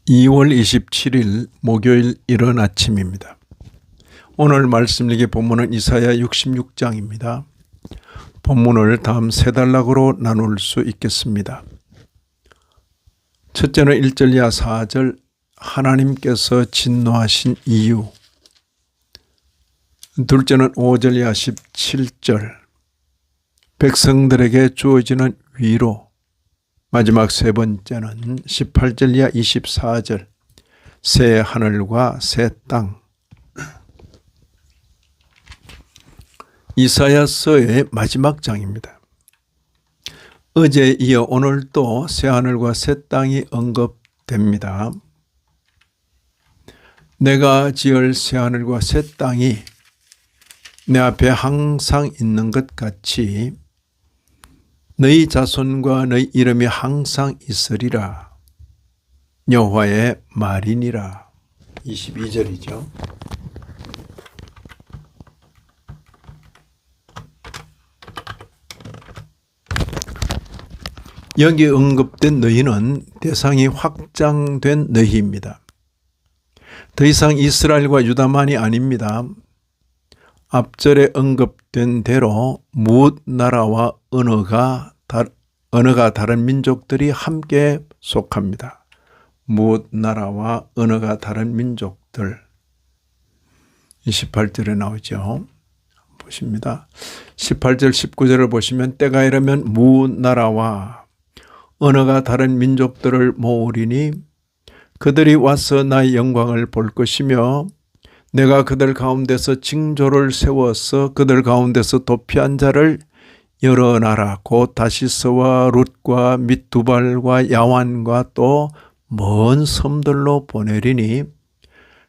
2월 27일 목요일 이른 아침입니다. 오늘 말씀 읽기 본문은 이사야 66장입니다. 본문을 다음 세 단락으로 나눌 수 있겠습니다. 첫째는 1절 이하 4절 하나님께서 진노하신 이유, 둘째는 5절 이하 17절 백성들에게 주어지는 위로, 마지막 세 번째는 18절 이하 24절 새 하늘과 새 땅. 이사야서의 마지막 장입니다. 어제에 이어 오늘도 새 하늘과 새 땅이 언급됩니다. 내가 지을 새 하늘과 새 땅이 내 앞에 항상 있는 것 같이 너희 자손과 너희 이름이 항상 있으리라. 여호와의 말이니라. 22절이죠. 여기 언급된 너희는 대상이 확장된 너희입니다. 더 이상 이스라엘과 유다만이 아닙니다. 앞절에 언급된 대로 무엇 나라와 언어가 다른 민족들이 함께 속합니다. 무엇 나라와 언어가 다른 민족들. 28절에 나오죠. 보십니다. 18절 19절을 보시면 때가 이르면 무엇 나라와 언어가 다른 민족들을 모으리니 그들이 와서 나의 영광을 볼 것이며 내가 그들 가운데서 징조를 세워서 그들 가운데서 도피한 자를 여러 나라 곧 다시스와 룻과 및 두발과 야완과 또 먼 섬들로 보내리니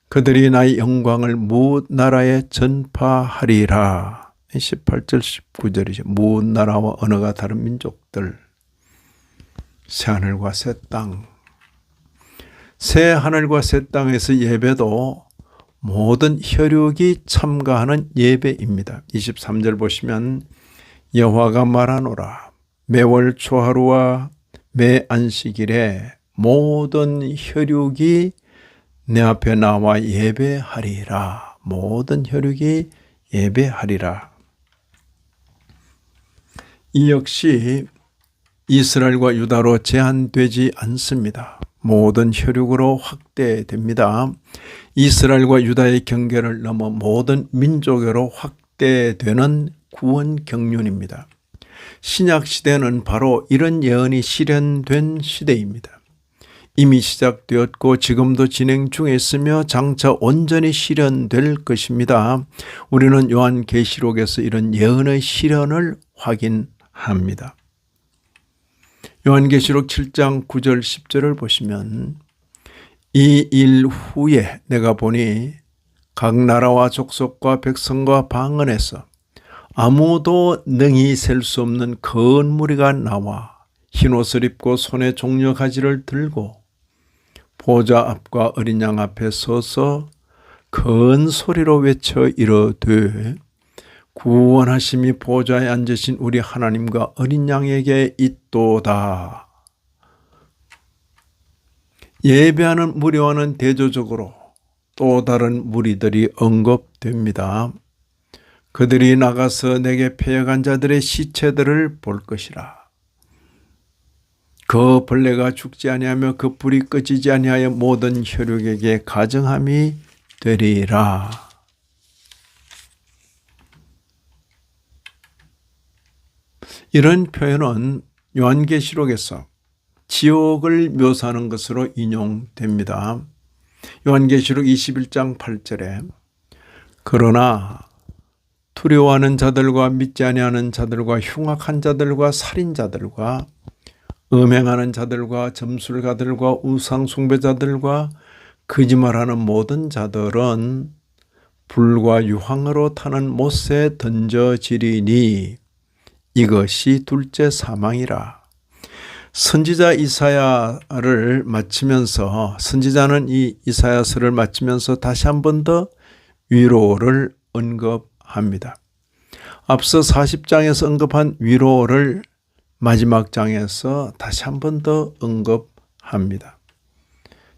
그들이 나의 영광을 무엇 나라에 전파하리라. 18절 19절이죠. 무엇 나라와 언어가 다른 민족들, 새 하늘과 새 땅. 새 하늘과 새 땅에서 예배도 모든 혈육이 참가하는 예배입니다. 23절 보시면 여호와가 말하노라. 매월 초하루와 매 안식일에 모든 혈육이 내 앞에 나와 예배하리라. 모든 혈육이 예배하리라. 이 역시 이스라엘과 유다로 제한되지 않습니다. 모든 혈육으로 확대됩니다. 이스라엘과 유다의 경계를 넘어 모든 민족으로 확대되는 구원 경륜입니다. 신약 시대는 바로 이런 예언이 실현된 시대입니다. 이미 시작되었고 지금도 진행 중에 있으며 장차 온전히 실현될 것입니다. 우리는 요한계시록에서 이런 예언의 실현을 확인합니다. 요한계시록 7장 9절 10절을 보시면 이 일 후에 내가 보니 각 나라와 족속과 백성과 방언에서 아무도 능히 셀 수 없는 큰 무리가 나와 흰옷을 입고 손에 종려가지를 들고 보좌 앞과 어린 양 앞에 서서 큰 소리로 외쳐 이르되 구원하심이 보좌에 앉으신 우리 하나님과 어린 양에게 있도다. 예배하는 무리와는 대조적으로 또 다른 무리들이 언급됩니다. 그들이 나가서 내게 패역한 자들의 시체들을 볼 것이라. 그 벌레가 죽지 아니하며 그 불이 꺼지지 아니하여 모든 혈육에게 가증함이 되리라. 이런 표현은 요한계시록에서 지옥을 묘사하는 것으로 인용됩니다. 요한계시록 21장 8절에 그러나 두려워하는 자들과 믿지 아니하는 자들과 흉악한 자들과 살인자들과 음행하는 자들과 점술가들과 우상 숭배자들과 거짓말하는 모든 자들은 불과 유황으로 타는 못에 던져지리니 이것이 둘째 사망이라. 선지자 이사야를 마치면서 선지자는 이 이사야서를 마치면서 다시 한 번 더 위로를 언급합니다. 앞서 40장에서 언급한 위로를 마지막 장에서 다시 한 번 더 언급합니다.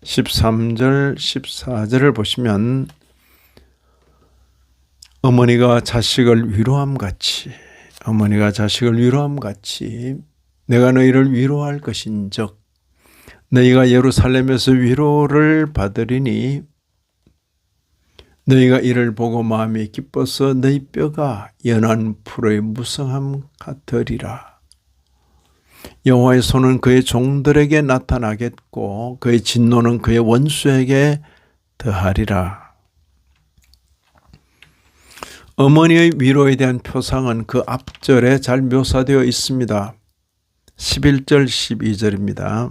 13절, 14절을 보시면 어머니가 자식을 위로함같이 내가 너희를 위로할 것인즉 너희가 예루살렘에서 위로를 받으리니 너희가 이를 보고 마음이 기뻐서 너희 뼈가 연한 풀의 무성함 같으리라. 여호와의 손은 그의 종들에게 나타나겠고 그의 진노는 그의 원수에게 더하리라. 어머니의 위로에 대한 표상은 그 앞절에 잘 묘사되어 있습니다. 11절 12절입니다.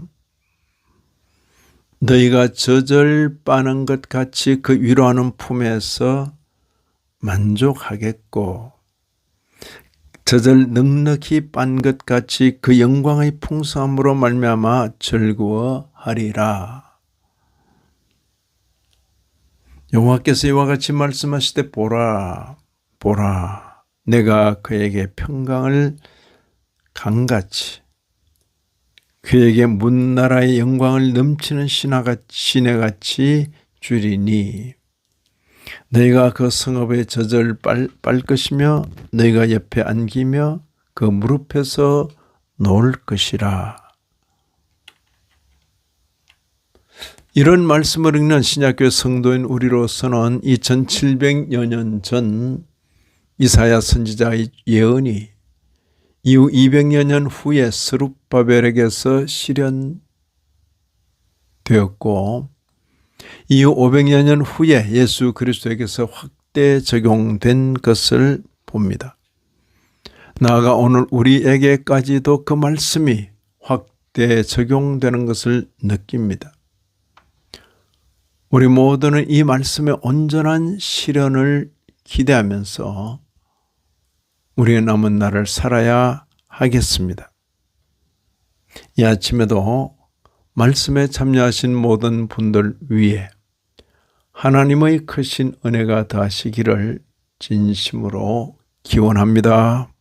너희가 젖을 빠는 것 같이 그 위로하는 품에서 만족하겠고 젖을 넉넉히 빤 것 같이 그 영광의 풍성함으로 말미암아 즐거워하리라. 여호와께서 이와 같이 말씀하시되 보라 내가 그에게 평강을 강같이 그에게 문나라의 영광을 넘치는 시내같이 주리니 너희가 그 성읍의 젖을 빨 것이며 너희가 옆에 안기며 그 무릎에서 놓을 것이라. 이런 말씀을 읽는 신약교회 성도인 우리로서는 2700여 년 전 이사야 선지자의 예언이 이후 200여 년 후에 스룹바벨에게서 실현되었고 이후 500여 년 후에 예수 그리스도에게서 확대 적용된 것을 봅니다. 나아가 오늘 우리에게까지도 그 말씀이 확대 적용되는 것을 느낍니다. 우리 모두는 이 말씀의 온전한 실현을 기대하면서 우리의 남은 날을 살아야 하겠습니다. 이 아침에도 말씀에 참여하신 모든 분들 위해 하나님의 크신 은혜가 더하시기를 진심으로 기원합니다.